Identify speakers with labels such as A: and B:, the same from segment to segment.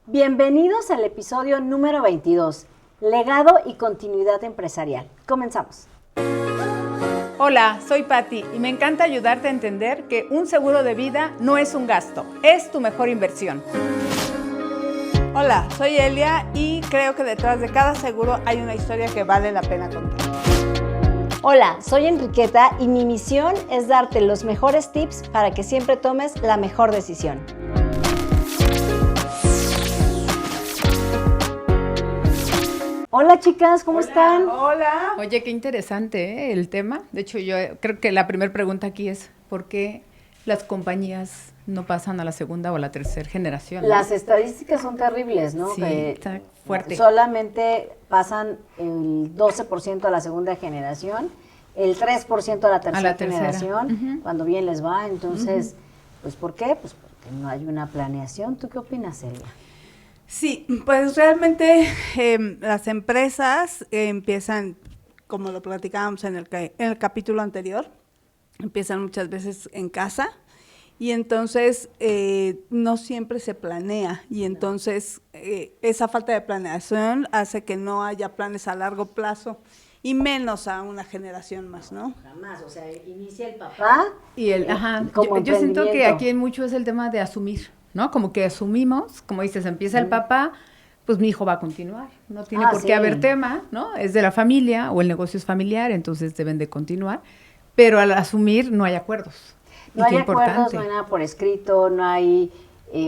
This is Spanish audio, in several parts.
A: Bienvenidos al episodio número 22, Legado y Continuidad Empresarial. Comenzamos.
B: Hola, soy Patti y me encanta ayudarte a entender que un seguro de vida no es un gasto, es tu mejor inversión.
C: Hola, soy Elia y creo que detrás de cada seguro hay una historia que vale la pena contar.
A: Hola, soy Enriqueta y mi misión es darte los mejores tips para que siempre tomes la mejor decisión. Hola chicas, ¿cómo están?
C: Hola.
B: Oye, qué interesante, el tema. De hecho, yo creo que la primera pregunta aquí es ¿por qué las compañías no pasan a la segunda o a la tercera generación? ¿No?
A: Las estadísticas son terribles, ¿no?
B: Sí, está fuerte.
A: Solamente pasan el 12% a la segunda generación, el 3% a la tercera generación, cuando bien les va. Entonces, pues ¿por qué? Pues porque no hay una planeación. ¿Tú qué opinas, Elia?
C: Sí, pues realmente las empresas empiezan, como lo platicábamos en el capítulo anterior, empiezan muchas veces en casa y entonces no siempre se planea y entonces esa falta de planeación hace que no haya planes a largo plazo y menos a una generación más, ¿no?
A: Jamás, o sea, inicia el papá
B: y yo siento que aquí en mucho es el tema de asumir, ¿no? Como que asumimos, como dices, empieza el papá, pues mi hijo va a continuar, no tiene por qué haber tema, ¿no? Es de la familia o el negocio es familiar, entonces deben de continuar, pero al asumir no hay acuerdos.
A: No hay acuerdos, no hay nada por escrito, no hay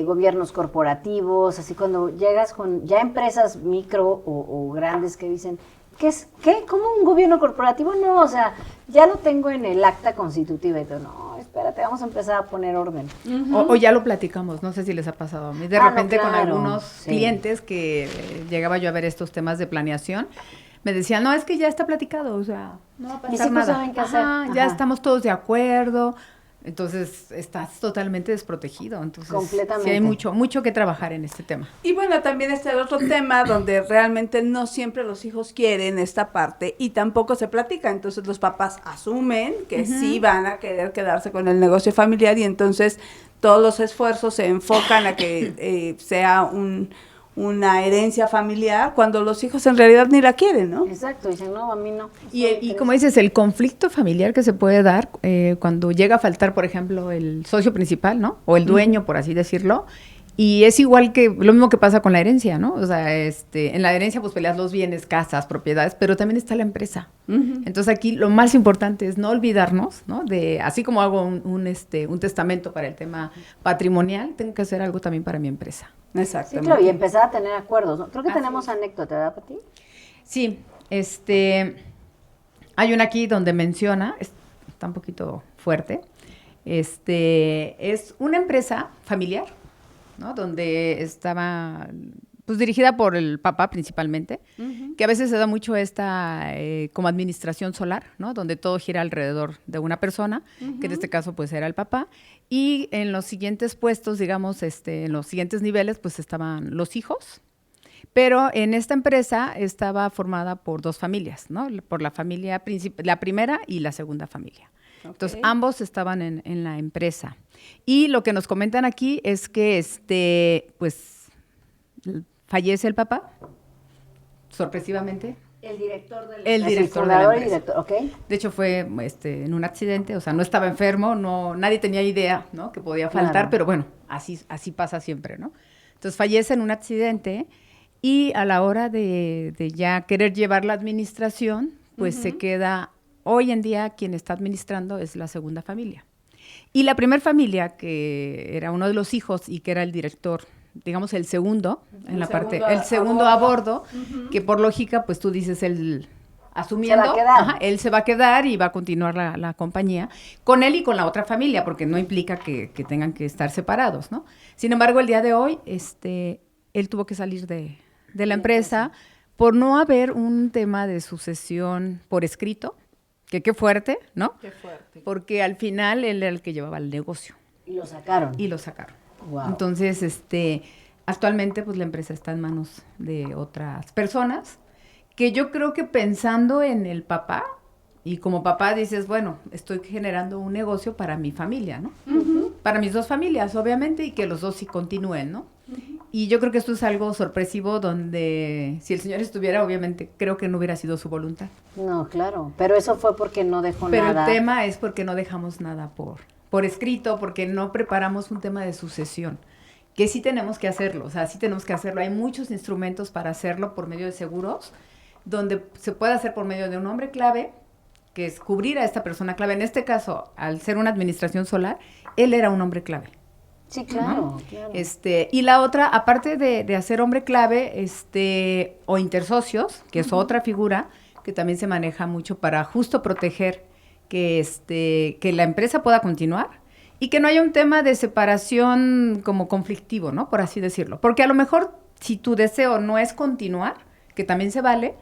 A: gobiernos corporativos, así cuando llegas con ya empresas micro o grandes que dicen, ¿qué? ¿Cómo un gobierno corporativo? No, o sea, ya lo tengo en el acta constitutiva y todo, no, espérate, vamos a empezar a poner orden.
B: O ya lo platicamos, no sé si les ha pasado a mí, de repente con algunos clientes que llegaba yo a ver estos temas de planeación, me decían, no, es que ya está platicado, o sea, no va a pasar nada.
A: Saben qué hacer.
B: Ya estamos todos de acuerdo. Entonces, estás totalmente desprotegido. Entonces,
A: completamente.
B: Sí hay mucho que trabajar en este tema.
C: Y bueno, también está el otro tema donde realmente no siempre los hijos quieren esta parte y tampoco se platica. Entonces, los papás asumen que sí van a querer quedarse con el negocio familiar y entonces todos los esfuerzos se enfocan a que sea una herencia familiar cuando los hijos en realidad ni la quieren, ¿no?
A: Exacto, dicen, no, a mí no.
B: Y como dices, el conflicto familiar que se puede dar cuando llega a faltar, por ejemplo, el socio principal, ¿no? O el dueño, por así decirlo. Y es igual que lo mismo que pasa con la herencia, ¿no? O sea, en la herencia pues peleas los bienes, casas, propiedades, pero también está la empresa. Entonces aquí lo más importante es no olvidarnos, ¿no? De así como hago un testamento para el tema patrimonial, tengo que hacer algo también para mi empresa.
C: Exactamente.
A: Sí, claro, y empezar a tener acuerdos, ¿no? Creo que tenemos anécdota, ¿verdad, Pati?
B: Sí, hay una aquí donde menciona, está un poquito fuerte, es una empresa familiar, ¿no? Donde estaba, pues dirigida por el papá principalmente, que a veces se da mucho esta como administración solar, ¿no? Donde todo gira alrededor de una persona, que en este caso pues era el papá, y en los siguientes puestos, digamos, en los siguientes niveles, pues estaban los hijos, pero en esta empresa estaba formada por dos familias, ¿no? Por la familia la primera y la segunda familia. Okay. Entonces, ambos estaban en la empresa. Y lo que nos comentan aquí es que, pues, fallece el papá, sorpresivamente.
A: El director del
B: el director de la empresa.
A: Director, okay.
B: De hecho, fue en un accidente, o sea, no estaba enfermo, nadie tenía idea, ¿no? Que podía faltar, pero bueno, así pasa siempre, ¿no? Entonces, fallece en un accidente y a la hora de ya querer llevar la administración, pues se queda, hoy en día quien está administrando es la segunda familia. Y la primera familia, que era uno de los hijos y que era el director, digamos el segundo, el segundo a bordo, que por lógica, pues tú dices, él asumiendo, él se va a quedar y va a continuar la compañía con él y con la otra familia, porque no implica que tengan que estar separados, ¿no? Sin embargo, el día de hoy, él tuvo que salir de la empresa por no haber un tema de sucesión por escrito, que qué fuerte, ¿no?
C: Qué fuerte.
B: Porque al final él era el que llevaba el negocio.
A: Y lo sacaron.
B: Wow. Entonces, actualmente pues la empresa está en manos de otras personas, que yo creo que pensando en el papá, y como papá dices, bueno, estoy generando un negocio para mi familia, ¿no? Para mis dos familias, obviamente, y que los dos sí continúen, ¿no? Y yo creo que esto es algo sorpresivo donde si el señor estuviera, obviamente, creo que no hubiera sido su voluntad.
A: No, claro, pero eso fue porque no dejó
B: Pero
A: nada.
B: el tema es porque no dejamos nada por escrito, porque no preparamos un tema de sucesión, que sí tenemos que hacerlo, o sea, sí tenemos que hacerlo. Hay muchos instrumentos para hacerlo por medio de seguros, donde se puede hacer por medio de un hombre clave, que es cubrir a esta persona clave. En este caso, al ser una administración solar, él era un hombre clave.
A: Sí, claro, claro.
B: Y la otra, aparte de hacer hombre clave, o intersocios, que es otra figura que también se maneja mucho para justo proteger que la empresa pueda continuar y que no haya un tema de separación como conflictivo, ¿no? Por así decirlo. Porque a lo mejor si tu deseo no es continuar, que también se vale,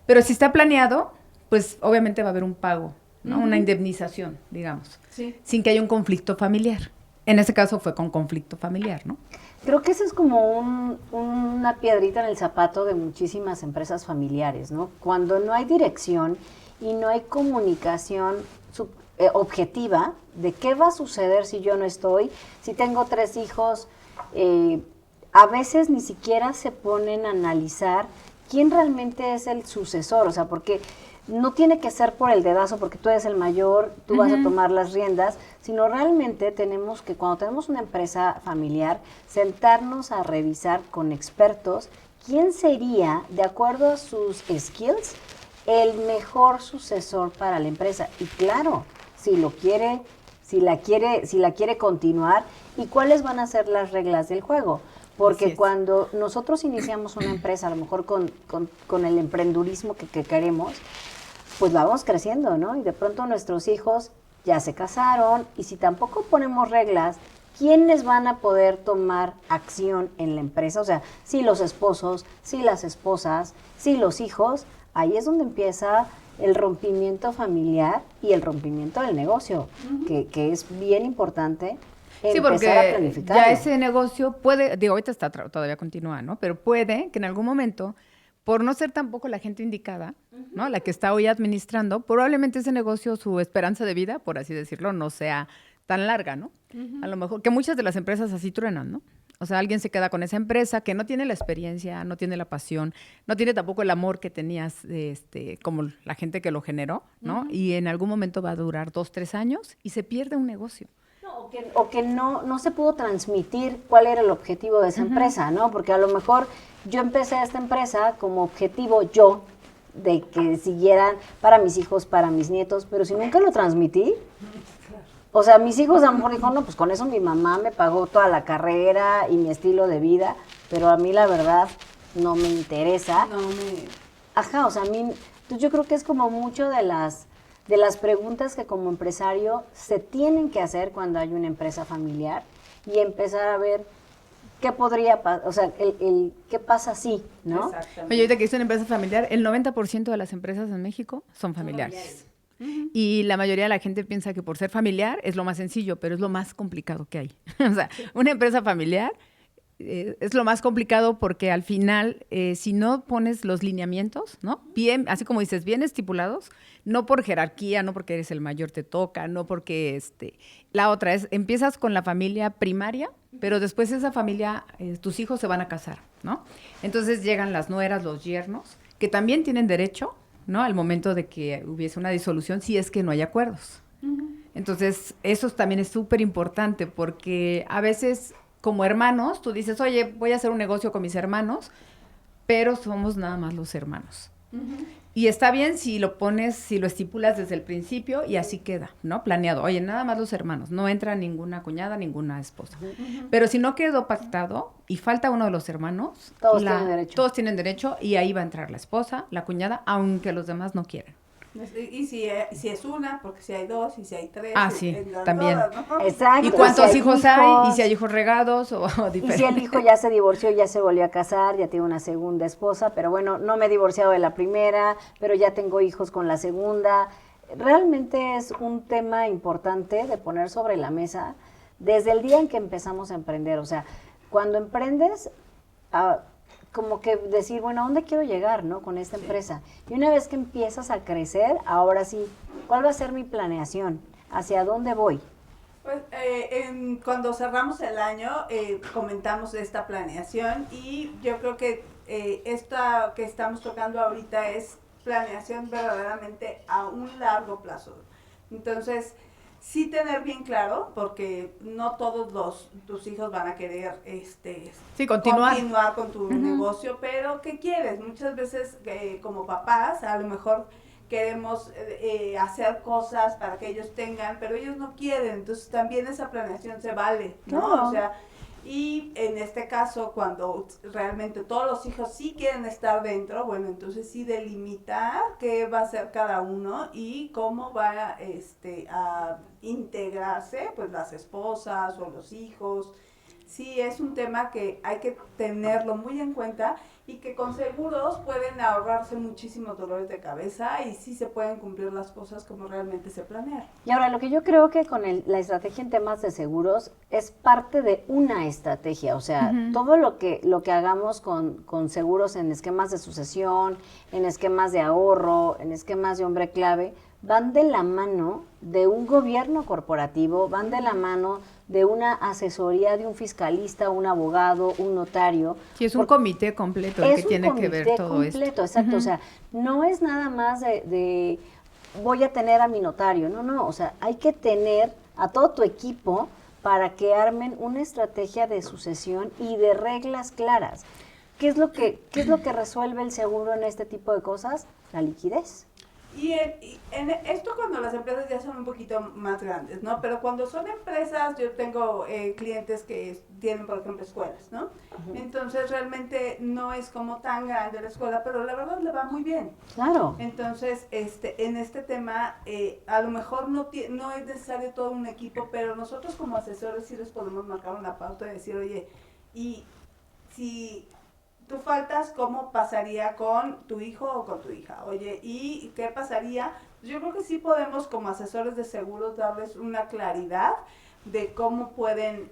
B: pero si está planeado, pues obviamente va a haber un pago, ¿no? Una indemnización, digamos, sin que haya un conflicto familiar. En este caso fue con conflicto familiar, ¿no?
A: Creo que eso es como una piedrita en el zapato de muchísimas empresas familiares, ¿no? Cuando no hay dirección y no hay comunicación objetiva de qué va a suceder si yo no estoy, si tengo 3 hijos, a veces ni siquiera se ponen a analizar quién realmente es el sucesor, o sea, porque no tiene que ser por el dedazo, porque tú eres el mayor, tú vas a tomar las riendas, sino realmente tenemos que, cuando tenemos una empresa familiar, sentarnos a revisar con expertos quién sería, de acuerdo a sus skills, el mejor sucesor para la empresa. Y claro, si la quiere continuar, y cuáles van a ser las reglas del juego. Porque cuando nosotros iniciamos una empresa, a lo mejor con el emprendurismo que queremos, pues la vamos creciendo, ¿no? Y de pronto nuestros hijos ya se casaron, y si tampoco ponemos reglas, ¿quiénes van a poder tomar acción en la empresa? O sea, si los esposos, si las esposas, si los hijos, ahí es donde empieza el rompimiento familiar y el rompimiento del negocio, que es bien importante.
B: Sí, porque ya ese negocio puede, ahorita todavía continúa, ¿no? Pero puede que en algún momento, por no ser tampoco la gente indicada, ¿no? La que está hoy administrando, probablemente ese negocio, su esperanza de vida, por así decirlo, no sea tan larga, ¿no? A lo mejor, que muchas de las empresas así truenan, ¿no? O sea, alguien se queda con esa empresa que no tiene la experiencia, no tiene la pasión, no tiene tampoco el amor que tenías, como la gente que lo generó, ¿no? Y en algún momento va a durar 2, 3 años y se pierde un negocio.
A: O que no se pudo transmitir cuál era el objetivo de esa empresa, ¿no? Porque a lo mejor yo empecé esta empresa como objetivo de que siguieran para mis hijos, para mis nietos, pero si nunca lo transmití, o sea, mis hijos a lo mejor dijeron, no, pues con eso mi mamá me pagó toda la carrera y mi estilo de vida, pero a mí la verdad no me interesa. Ajá, o sea, a mí, entonces yo creo que es como mucho de las preguntas que como empresario se tienen que hacer cuando hay una empresa familiar y empezar a ver qué podría pasar, o sea, qué pasa así, ¿no?
B: Oye, ahorita que es una empresa familiar, el 90% de las empresas en México son familiares. Y la mayoría de la gente piensa que por ser familiar es lo más sencillo, pero es lo más complicado que hay. O sea, una empresa familiar es lo más complicado porque al final, si no pones los lineamientos, ¿no? Bien, así como dices, bien estipulados, no por jerarquía, no porque eres el mayor te toca, no porque la otra es, empiezas con la familia primaria, pero después esa familia, tus hijos se van a casar, ¿no? Entonces llegan las nueras, los yernos, que también tienen derecho, ¿no? Al momento de que hubiese una disolución, si es que no hay acuerdos. Entonces, eso también es súper importante porque a veces como hermanos, tú dices, oye, voy a hacer un negocio con mis hermanos, pero somos nada más los hermanos. Y está bien si lo pones, si lo estipulas desde el principio y así queda, ¿no? Planeado. Oye, nada más los hermanos, no entra ninguna cuñada, ninguna esposa. Pero si no quedó pactado y falta uno de los hermanos, todos tienen derecho y ahí va a entrar la esposa, la cuñada, aunque los demás no quieran.
C: Y si es una, porque si hay 2, y si hay 3.
B: Ah, sí, también.
C: Todas, ¿no?
A: Exacto.
B: ¿Y cuántos hijos hay? Y si hay hijos regados o diferentes.
A: Y si el hijo ya se divorció, ya se volvió a casar, ya tiene una segunda esposa, pero bueno, no me he divorciado de la primera, pero ya tengo hijos con la segunda. Realmente es un tema importante de poner sobre la mesa desde el día en que empezamos a emprender. O sea, cuando emprendes, como que decir, bueno, ¿a dónde quiero llegar, no, con esta empresa? Y una vez que empiezas a crecer, ahora sí, ¿cuál va a ser mi planeación? ¿Hacia dónde voy?
C: Pues cuando cerramos el año comentamos de esta planeación y yo creo que esta que estamos tocando ahorita es planeación verdaderamente a un largo plazo. Entonces, sí tener bien claro, porque no todos tus hijos van a querer continuar con tu negocio, pero ¿qué quieres? Muchas veces como papás, a lo mejor queremos hacer cosas para que ellos tengan, pero ellos no quieren, entonces también esa planeación se vale, ¿no?
A: No.
C: O sea, y en este caso, cuando realmente todos los hijos sí quieren estar dentro, bueno, entonces sí delimitar qué va a hacer cada uno y cómo va a integrarse, pues las esposas o los hijos. Sí, es un tema que hay que tenerlo muy en cuenta y que con seguros pueden ahorrarse muchísimos dolores de cabeza y sí se pueden cumplir las cosas como realmente se planean.
A: Y ahora, lo que yo creo que con la estrategia en temas de seguros es parte de una estrategia, o sea, todo lo que hagamos con seguros en esquemas de sucesión, en esquemas de ahorro, en esquemas de hombre clave, van de la mano de un gobierno corporativo, van de la mano de una asesoría de un fiscalista, un abogado, un notario.
B: Sí, es un comité completo el que tiene que ver todo esto.
A: Exacto, o sea, no es nada más de voy a tener a mi notario, no, o sea, hay que tener a todo tu equipo para que armen una estrategia de sucesión y de reglas claras. ¿Qué es lo que resuelve el seguro en este tipo de cosas? La liquidez.
C: Y en esto cuando las empresas ya son un poquito más grandes, ¿no? Pero cuando son empresas, yo tengo clientes que tienen, por ejemplo, escuelas, ¿no? Entonces, realmente no es como tan grande la escuela, pero la verdad le va muy bien.
A: Claro.
C: Entonces, en este tema, a lo mejor no es necesario todo un equipo, pero nosotros como asesores sí les podemos marcar una pauta y decir, oye, y si tú faltas, ¿cómo pasaría con tu hijo o con tu hija? Oye, ¿y qué pasaría? Yo creo que sí podemos como asesores de seguros darles una claridad de cómo pueden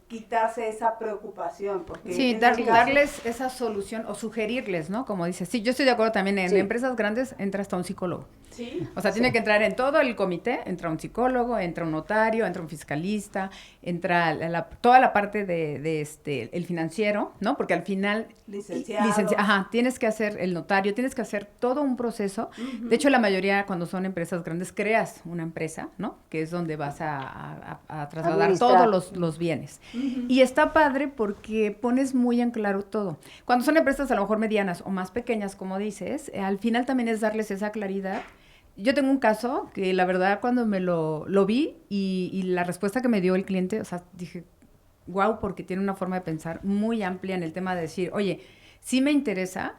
C: quitarse esa preocupación. Porque
B: sí, darles esa solución o sugerirles, ¿no? Como dices. Sí, yo estoy de acuerdo también. En empresas grandes entra hasta un psicólogo.
C: Sí.
B: O sea, tiene que entrar en todo el comité, entra un psicólogo, entra un notario, entra un fiscalista, entra toda la parte de el financiero, ¿no? Porque al final
C: licenciado.
B: Tienes que hacer el notario, tienes que hacer todo un proceso. De hecho, la mayoría cuando son empresas grandes creas una empresa, ¿no? Que es donde vas a trasladar todos los bienes. Y está padre porque pones muy en claro todo. Cuando son empresas a lo mejor medianas o más pequeñas, como dices, al final también es darles esa claridad. Yo tengo un caso que la verdad cuando me lo vi y la respuesta que me dio el cliente, o sea, dije, wow, porque tiene una forma de pensar muy amplia en el tema de decir, oye, sí me interesa,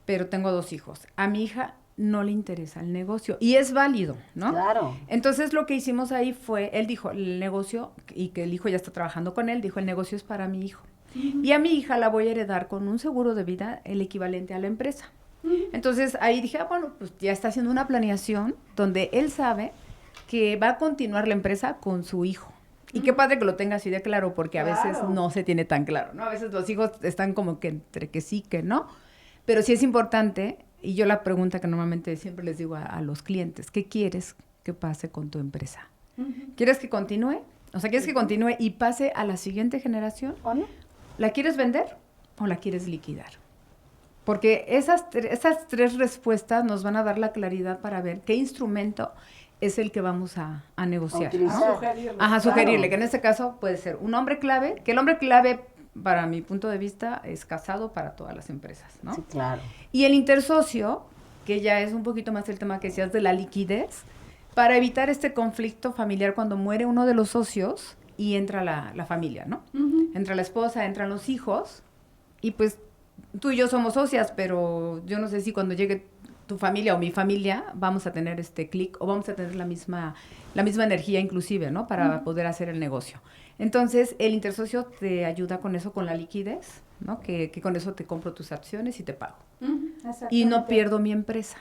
B: pero tengo 2 hijos. A mi hija no le interesa el negocio y es válido, ¿no?
A: Claro.
B: Entonces lo que hicimos ahí fue, él dijo, el negocio, y que el hijo ya está trabajando con él, dijo, el negocio es para mi hijo. Y a mi hija la voy a heredar con un seguro de vida, el equivalente a la empresa. Entonces ahí dije, bueno, pues ya está haciendo una planeación donde él sabe que va a continuar la empresa con su hijo. Y qué padre que lo tenga así de claro, porque a veces no se tiene tan claro, ¿no? A veces los hijos están como que entre que sí, que no. Pero sí es importante, y yo la pregunta que normalmente siempre les digo a los clientes, ¿qué quieres que pase con tu empresa? ¿Quieres que continúe? O sea, ¿quieres que continúe y pase a la siguiente generación?
A: ¿O no?
B: ¿La quieres vender o la quieres liquidar? Porque esas 3 respuestas nos van a dar la claridad para ver qué instrumento es el que vamos a negociar.
A: ¿No?
B: Sugerirle, que en este caso puede ser un hombre clave, que el hombre clave, para mi punto de vista, es casado para todas las empresas, ¿no?
A: Sí, claro.
B: Y el intersocio, que ya es un poquito más el tema que decías de la liquidez, para evitar este conflicto familiar cuando muere uno de los socios y entra la familia, ¿no? Entra la esposa, entran los hijos, y pues tú y yo somos socias, pero yo no sé si cuando llegue tu familia o mi familia vamos a tener este clic o vamos a tener la misma energía inclusive, ¿no? Para poder hacer el negocio. Entonces, el intersocio te ayuda con eso, con la liquidez, ¿no? Que con eso te compro tus acciones y te pago. Y no pierdo mi empresa.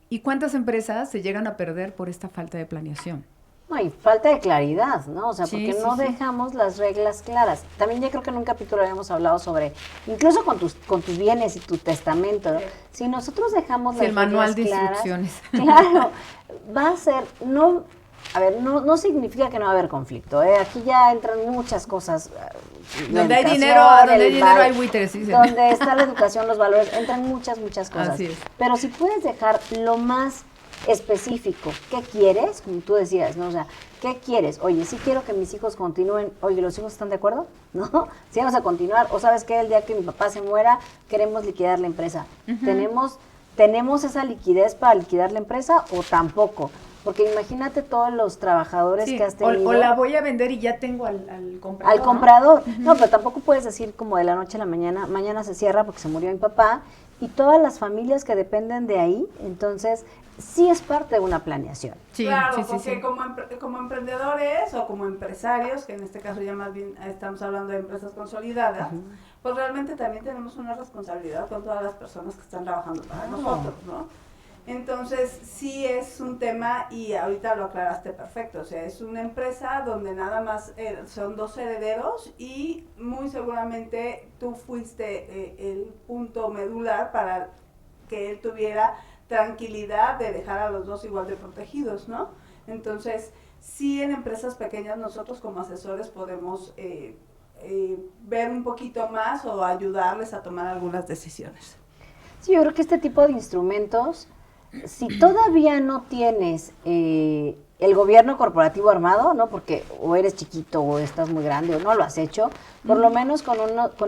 B: ¿Y cuántas empresas se llegan a perder por esta falta de planeación?
A: No, y falta de claridad, ¿no? O sea, porque no dejamos las reglas claras. También ya creo que en un capítulo habíamos hablado sobre, incluso con tus bienes y tu testamento, ¿no? Si nosotros dejamos las reglas claras,
B: el manual de instrucciones.
A: Claro, va a ser, no, a ver, no significa que no va a haber conflicto, ¿eh? Aquí ya entran muchas cosas.
B: Donde hay dinero, hay buitres, sí.
A: Donde está la educación, los valores, entran muchas cosas.
B: Así es.
A: Pero si puedes dejar lo más específico, ¿qué quieres? Como tú decías, ¿no? O sea, ¿qué quieres? Oye, sí quiero que mis hijos continúen. Oye, ¿los hijos están de acuerdo? ¿No? Si vamos a continuar. O ¿sabes qué? El día que mi papá se muera, queremos liquidar la empresa. ¿Tenemos esa liquidez para liquidar la empresa o tampoco? Porque imagínate todos los trabajadores que has tenido.
B: O la voy a vender y ya tengo al comprador.
A: Al comprador. No, pero tampoco puedes decir como de la noche a la mañana se cierra porque se murió mi papá, y todas las familias que dependen de ahí, entonces sí es parte de una planeación.
C: Sí, claro, porque como emprendedores o como empresarios, que en este caso ya más bien estamos hablando de empresas consolidadas, pues realmente también tenemos una responsabilidad con todas las personas que están trabajando para nosotros, ¿no? Entonces, sí es un tema, y ahorita lo aclaraste perfecto, o sea, es una empresa donde nada más son 2 herederos y muy seguramente tú fuiste el punto medular para que él tuviera tranquilidad de dejar a los 2 igual de protegidos, ¿no? Entonces, sí en empresas pequeñas nosotros como asesores podemos ver un poquito más o ayudarles a tomar algunas decisiones.
A: Sí, yo creo que este tipo de instrumentos, si todavía no tienes el gobierno corporativo armado, ¿no? Porque o eres chiquito o estás muy grande o no lo has hecho, por lo menos con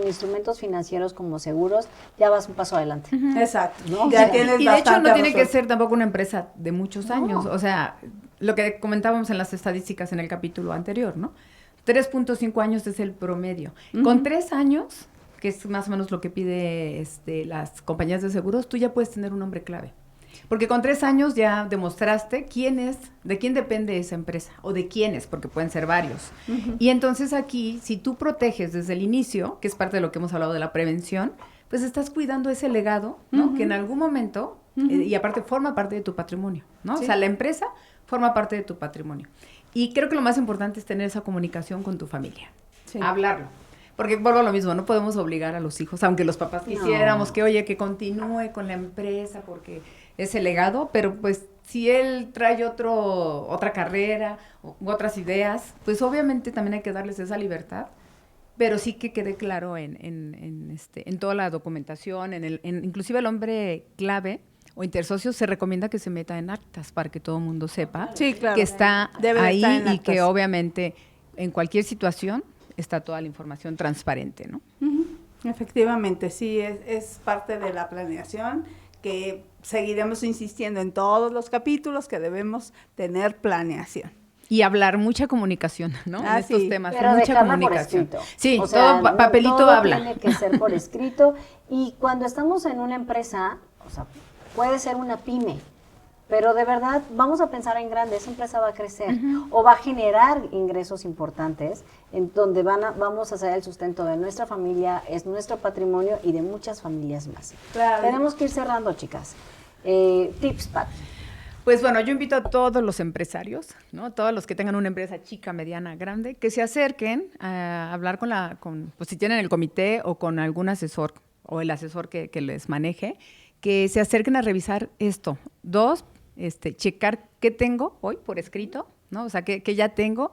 A: instrumentos financieros como seguros, ya vas un paso adelante.
C: Exacto.
A: ¿No?
B: Ya tienes y de hecho no tiene que ser tampoco una empresa de muchos años, o sea, lo que comentábamos en las estadísticas en el capítulo anterior, ¿no? 3.5 años es el promedio. Con 3 años, que es más o menos lo que pide las compañías de seguros, tú ya puedes tener un nombre clave. Porque con 3 años ya demostraste de quién depende esa empresa, o de quiénes, porque pueden ser varios. Y entonces aquí, si tú proteges desde el inicio, que es parte de lo que hemos hablado de la prevención, pues estás cuidando ese legado, ¿no? Que en algún momento, y aparte forma parte de tu patrimonio, ¿no? Sí. O sea, la empresa forma parte de tu patrimonio. Y creo que lo más importante es tener esa comunicación con tu familia, hablarlo. Porque vuelvo a lo mismo, no podemos obligar a los hijos, aunque los papás quisiéramos que, oye, que continúe con la empresa porque es el legado, pero pues si él trae otra carrera u otras ideas, pues obviamente también hay que darles esa libertad, pero sí que quede claro en toda la documentación, inclusive el hombre clave o intersocio se recomienda que se meta en actas para que todo el mundo sepa que está ahí y que obviamente en cualquier situación está toda la información transparente, ¿no?
C: Efectivamente, sí, es parte de la planeación, que seguiremos insistiendo en todos los capítulos que debemos tener planeación.
B: Y hablar, mucha comunicación, ¿no? En estos temas,
A: pero
B: mucha comunicación.
A: Por escrito.
B: Sí,
A: o sea,
B: todo papelito
A: todo
B: habla.
A: Tiene que ser por escrito. Y cuando estamos en una empresa, o sea, puede ser una pyme, pero de verdad vamos a pensar en grande, esa empresa va a crecer o va a generar ingresos importantes en donde vamos a hacer el sustento de nuestra familia, es nuestro patrimonio y de muchas familias más.
C: Claro.
A: Tenemos que ir cerrando, chicas. Tips, Pat.
B: Pues bueno, yo invito a todos los empresarios, ¿no? Todos los que tengan una empresa chica, mediana, grande, que se acerquen a hablar pues si tienen el comité o con algún asesor o el asesor que les maneje, que se acerquen a revisar esto. 2, checar qué tengo hoy por escrito, ¿no? O sea, qué ya tengo,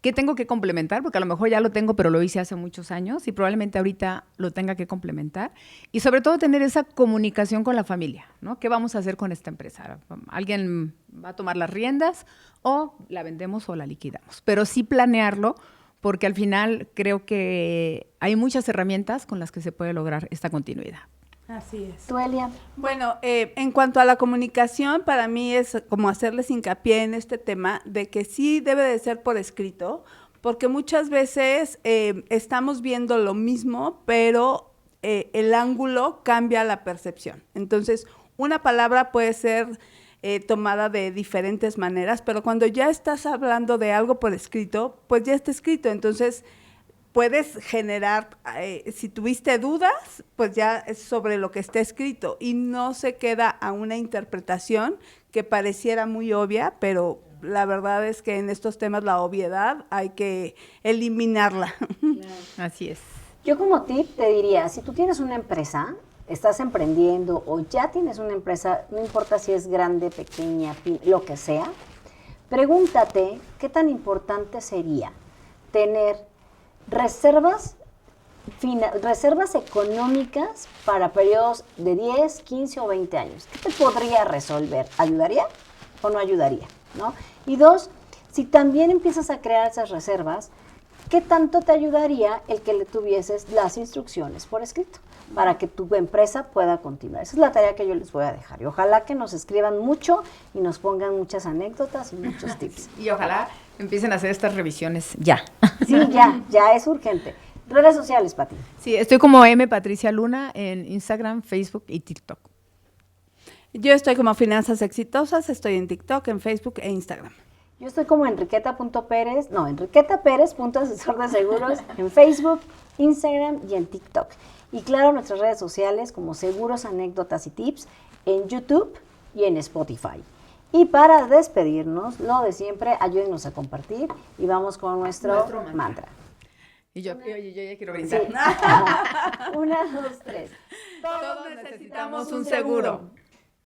B: qué tengo que complementar, porque a lo mejor ya lo tengo, pero lo hice hace muchos años y probablemente ahorita lo tenga que complementar. Y sobre todo tener esa comunicación con la familia, ¿no? ¿Qué vamos a hacer con esta empresa? ¿Alguien va a tomar las riendas o la vendemos o la liquidamos? Pero sí planearlo, porque al final creo que hay muchas herramientas con las que se puede lograr esta continuidad.
C: Así es.
A: ¿Tú, Elia?
C: Bueno, en cuanto a la comunicación, para mí es como hacerles hincapié en este tema de que sí debe de ser por escrito, porque muchas veces estamos viendo lo mismo, pero el ángulo cambia la percepción. Entonces, una palabra puede ser tomada de diferentes maneras, pero cuando ya estás hablando de algo por escrito, pues ya está escrito. Entonces, puedes generar, si tuviste dudas, pues ya es sobre lo que está escrito y no se queda a una interpretación que pareciera muy obvia, pero la verdad es que en estos temas la obviedad hay que eliminarla.
B: Claro. Así es.
A: Yo como tip te diría, si tú tienes una empresa, estás emprendiendo o ya tienes una empresa, no importa si es grande, pequeña, lo que sea, Pregúntate qué tan importante sería tener reservas económicas para periodos de 10, 15 o 20 años. ¿Qué te podría resolver? ¿Ayudaría o no ayudaría? ¿No? Y 2, si también empiezas a crear esas reservas, ¿qué tanto te ayudaría el que le tuvieses las instrucciones por escrito para que tu empresa pueda continuar? Esa es la tarea que yo les voy a dejar. Y ojalá que nos escriban mucho y nos pongan muchas anécdotas y muchos tips.
B: Y ojalá empiecen a hacer estas revisiones ya.
A: Sí, ya es urgente. Redes sociales, Pati.
B: Sí, estoy como M. Patricia Luna en Instagram, Facebook y TikTok.
C: Yo estoy como Finanzas Exitosas, estoy en TikTok, en Facebook e Instagram.
A: Yo estoy como Enriqueta.Pérez.asesor de seguros en Facebook, Instagram y en TikTok. Y claro, nuestras redes sociales como Seguros, Anécdotas y Tips en YouTube y en Spotify. Y para despedirnos, lo de siempre, ayúdennos a compartir y vamos con nuestro mantra.
B: Y yo ya quiero brindar.
A: Sí. 1, 2, 3.
B: Todos necesitamos un seguro.